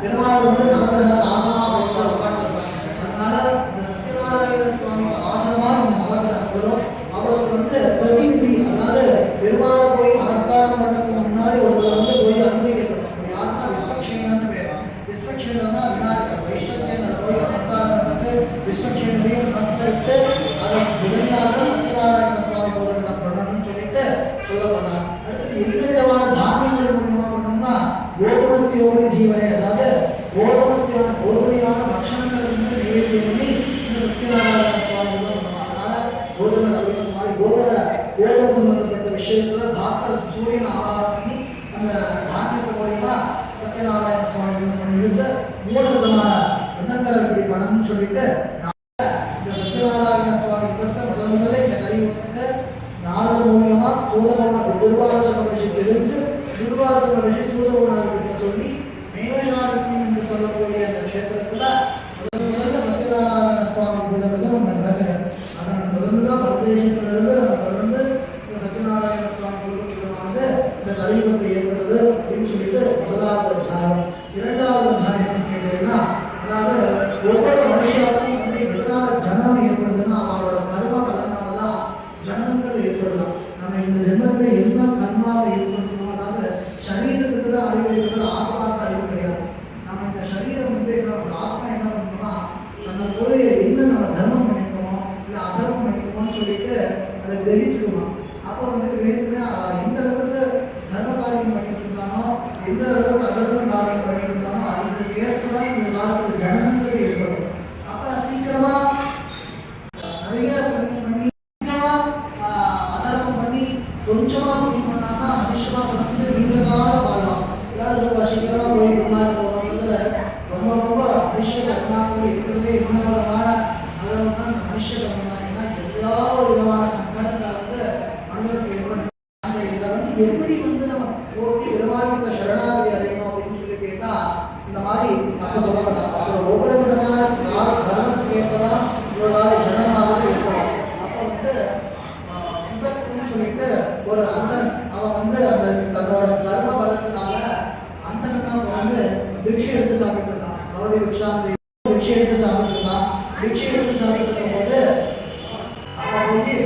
பெருமாள் வந்து நவகிரகத்தை ஆசனமா போட்டு உட்கார்ந்து இருப்பாங்க. அதனால இந்த தானியத்து மூலியமா சத்யநாராயண சுவாமி பண்ணிட்டு 3 விதமான விண்ணங்களை இப்படி பண்ணணும்னு சொல்லிட்டு இந்த சத்யநாராயண சுவாமி முதல்ல இந்த கலியுகத்துக்கு நாரதர் மூலியமா சூதபௌர்ண துர்வாச மகரிஷி தெரிஞ்சு துர்வாச மகரிஷி சூதபௌர்ணர்கிட்ட சொல்லி நைவேதாரண்யம் என்று சொல்லக்கூடிய அந்த க்ஷேத்திரத்துல முதல்ல சத்யநாராயண சுவாமி பூஜை ஒன்று நடக்குது. அதன் தொடர்ந்துதான் பிரதேசத்திலிருந்து நம்ம தொடர்ந்து இந்த சத்யநாராயண சுவாமி பூஜை இந்த கலியுகத்தில் ஏற்படுது அப்படின்னு சொல்லிட்டு முதலாவது அத்தியாயம். இரண்டாவது அத்தியாயம் கேட்டீங்கன்னா, அதாவது ஒவ்வொரு மனுஷனுக்கும் வந்து எதனால ஜனனம் ஏற்படுதுன்னா அவரோட கர்ம பலனாலதான் ஜனனங்கள் ஏற்படுதான். நம்ம இந்த ஜென்மத்துல என்ன கர்மாவை ஏற்படுத்தணும், அதாவது சரீரத்துக்கு தான் அறிவு இருக்கிறது, ஆத்மாவுக்கு அறிவு கிடையாது. நம்ம இந்த சரீரம் வந்து ஆத்மா என்ன பண்ணணும்னா நம்ம கூட என்ன நம்ம தர்மம் பண்ணிக்கணும் இல்லை அதர்மம் பண்ணிக்கணும்னு சொல்லிட்டு அதை கிரகிச்சுக்கணும். அப்போ வந்து கிரகிச்சுன்னா எந்த அளவுக்கு தர்ம காரியம் பண்ணிட்டு இருந்தானோ எந்த அளவுக்கு அதர்ம காரியம் பண்ணிட்டு இருந்தானோ அதுக்கு ஏற்பதான் இந்த காலத்துக்கு ஜனனங்கள் ஏற்படும். அப்போ சீக்கிரமா நிறைய பண்ணி சீக்கிரமா அதர்மம் பண்ணி கொஞ்சமா பண்ணி பண்ணாங்கன்னா மனுஷமா வந்து நீண்ட கால வாழ்வான். இல்லாத சீக்கிரமா போய் முன்னாடி போறவங்க ரொம்ப ரொம்ப மனுஷ கர்மாக்கள் இருக்கிறதுலே என்ன விதமான அதர்மம் தான் இந்த மனுஷ கர்மம் தான். ஏன்னா எல்லா விதமான சங்கடங்களை வந்து மனிதனுக்கு ஏற்படும். அந்த இதை வந்து எப்படி வந்து நம்ம போட்டி விதமாக சரணாகதி அடையணும் அப்படின்னு சொல்லி கேட்டா இந்த மாதிரி நம்ம சொல்லப்பட்டாங்க. அப்போ ஒவ்வொரு விதமான தர்மத்துக்கு ஏற்பதான் இவரால ஜனமாக ஏற்படும். அப்போ வந்து உதக்குன்னு சொல்லிட்டு ஒரு அந்தன் அவன் வந்து அந்த தன்னோட கர்ம பலத்தினால அந்தன் தான் வந்து பிக்ஷை எடுத்து சாப்பிட்டு இருந்தான். அவதி பிக்ஷாந்தி பிக்ஷை எடுத்து சாப்பிட்டு இருந்தான். பிக்ஷை எடுத்து சாப்பிட்டு இருக்கும் போது அப்போ போய்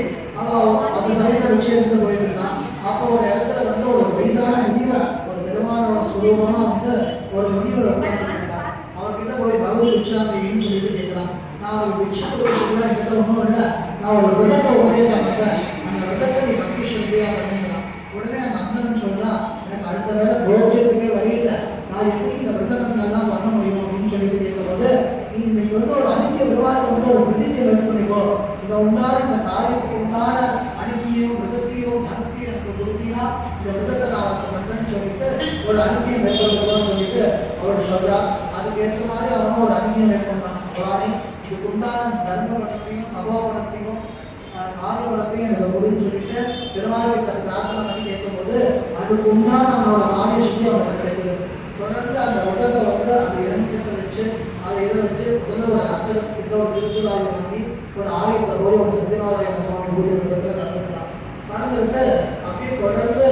அவன் அந்த சமயத்தை பிக்ஷை எடுத்து போயிட்டு இருந்தான். அப்போ ஒரு இடத்துல வந்து ஒரு வயசான முனிவர், ஒரு பெருமானோட சுரூபமா வந்து ஒரு முனிவர் உட்கார்ந்து இருந்தார். அவர்கிட்ட போய் பகவதி பிக்ஷாந்தின்னு சொல்லிட்டு கேட்கலாம். நான் ஒரு பிக்ஷை கொடுக்குறதுல என்கிட்ட ஒன்றும் இல்லை, நான் ஒரு விதத்தை உபதேசம் பண்றேன், அந்த விதத்தை நீ பக்தி சொல்லியா பண்ணிக்கலாம். உடனே அந்த அந்தன் சொல்றான், எனக்கு அடுத்த வேலை புரோஜனத்துக்கே வழி இல்லை, நான் எப்படி இந்த விரதங்கள்லாம் பண்ண முடியும் அப்படின்னு சொல்லிட்டு கேட்கும்போது, நீ இன்னைக்கு வந்து ஒரு அணிக்க விருவாட்டில் வந்து ஒரு பிரதிஜை மேற்கொண்டிக்கோ, இதை உண்டான இந்த காரியத்துக்கு உண்டான அணிக்கையும் விதத்தையும் தனத்தையும் எனக்கு கொடுத்தீங்கன்னா இந்த விதத்தை நான் அவனுக்கு பண்றேன்னு சொல்லிட்டு ஒரு அணிக்கையை மேற்கொள்ளுவோம்னு சொல்லிட்டு அவர் சொல்றார். அதுக்கு ஏற்ற மாதிரி அவனும் ஒரு அணிக்கையை மேற்கொண்டான். புராணி இதுக்கு உண்டான தர்ம வளத்தையும் அபோவனத்தையும் காரிய வளத்தையும் எனக்கு கொடுன்னு சொல்லிட்டு பெருமாளுக்கு அது பிரார்த்தனை பண்ணி கேட்கும்போது அதுக்கு உண்டான அவனோட காரிய சக்தி அவனுக்கு கிடைக்குது. தொடர்ந்து அந்த உடலை வந்து அந்த இறங்கியத்தை வச்சு அதை இதை வச்சு முதல்ல ஒரு அர்ச்சனத்துக்கிட்ட ஒரு திருக்குறாய் வாங்கி ஒரு ஆலயத்தில் போய் ஒரு சத்யநாராயண சுவாமி பூஜை விதத்தில் நடந்துக்கிறான். நடந்துக்கிட்டு அப்படியே தொடர்ந்து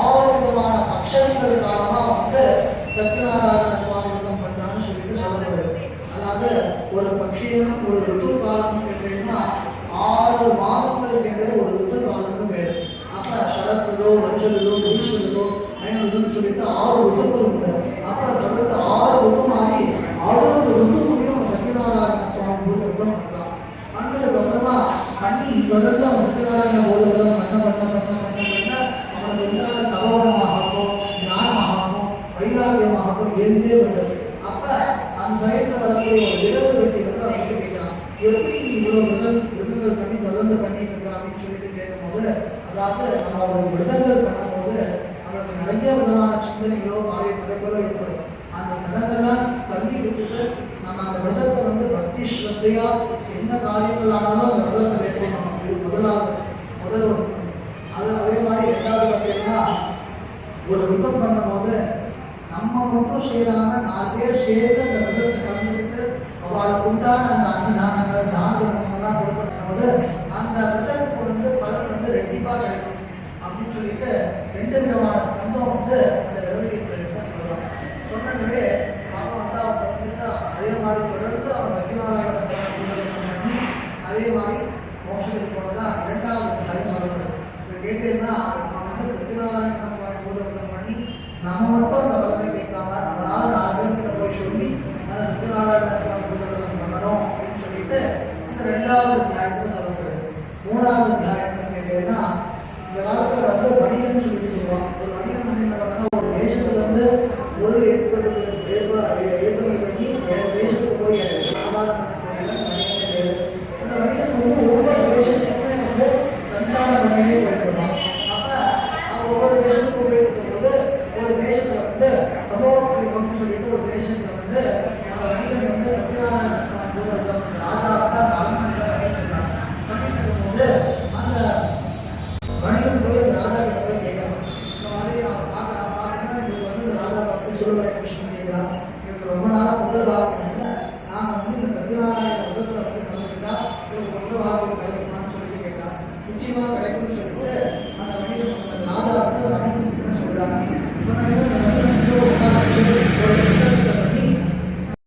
6 விதமான அக்ஷரங்கள் காலமாக வந்து சத்யநாராயண சுவாமி விதம் பண்றான்னு சொல்லிட்டு சொல்லப்படுது. அதாவது ஒரு பட்சியம் ஒரு ருத்து காலம் கேட்டீங்கன்னா 6 மாதங்கள் சேர்ந்தது ஒரு ருத்து காலம்னு பேரு. அப்ப சரத் ருதோ, வருஷ ருதோ, கிரீஷ்ம ருதோ, அயன ருதோன்னு சொல்லிட்டு 6 ருத்துக்கள் உண்டு. அப்ப தொடர்ந்து 6 ருத்து மாறி 60 ருத்துக்குள்ளையும் சத்யநாராயண சுவாமி பூஜை விதம் பண்றான். பண்ணதுக்கு அப்புறமா பண்ணி தொடர்ந்து அவன் சத்யநாராயண பூஜை விதம் பண்ண அவனுக்கு உண்டான தபோவனமாகட்டும் ஞானமாகட்டும் வைராகியமாகட்டும் எழுந்தே வந்தது. அப்ப அந்த சமயத்தில் வரக்கூடிய ஒரு விரவு வெட்டி வந்து அவன்கிட்ட கேட்கலாம், எப்படி நீ இவ்வளவு விருதுகள் பண்ணி தொடர்ந்து பண்ணிட்டு இருக்கா அப்படின்னு சொல்லிட்டு கேட்கும்போது, அதாவது நம்ம ஒரு விருதுகள் பண்ணும்போது நம்மளுக்கு நிறைய விதமான சிந்தனைகளோ காரிய தலைகளோ ஏற்படும். அந்த கடங்கள்லாம் தள்ளி விட்டுட்டு நம்ம அந்த விரதத்தை வந்து பக்தி ஸ்ரத்தையா என்ன காரியங்கள் ஆனாலும் அந்த விரதத்தை மேற்கொள்ளணும். இது முதல் ஒரு சமயம். அது அதே மாதிரி 2வது பார்த்தீங்கன்னா ஒரு விரதம் பண்ணும்போது நம்ம மட்டும் செய்யலாம 4 பேர் சேர்த்து அந்த விரதத்தை கலந்துக்கிட்டு அவளுக்கு உண்டான அந்த அன்னதானங்கள் தானங்கள்லாம் கொடுக்கும்போது அந்த விரதத்துக்கு வந்து பலன் வந்து ரெட்டிப்பா கிடைக்கும் அப்படின்னு சொல்லிட்டு 2 விதமான ஸ்கந்தம் வந்து அந்த விரதத்தை சொல்றாங்க. சொன்னதுவே அவன் வந்து அவன் வந்துட்டு அதே மாதிரி தொடர்ந்து அவன் சத்யநாராயண பண்ணி அதே மாதிரி மோட்சத்துக்கு போனதா 2வது அத்தியாயம் சொல்லப்படுது. இப்போ கேட்டீங்கன்னா அவன் வந்து சத்யநாராயண சுவாமி பூஜை பண்ணி நம்ம மட்டும் அந்த பலனை கேட்காம நம்மளால 4 பேர்கிட்ட போய் சொல்லி அந்த சத்யநாராயண சுவாமி பூஜை பண்ணணும் அப்படின்னு சொல்லிட்டு இந்த 2வது அத்தியாயத்தில் சொல்லப்படுது. 3வது அத்தியாயம்னு கேட்டீங்கன்னா இந்த காலத்தில் வந்து வணிகம்னு சொல்லிட்டு சொல்லுவாங்க. ஒரு வணிகம் என்ன பண்ணணும், சொல்லுவாங்க விஷயம் கேட்கலாம். எனக்கு ரொம்ப நாளாக முதல் வாரம்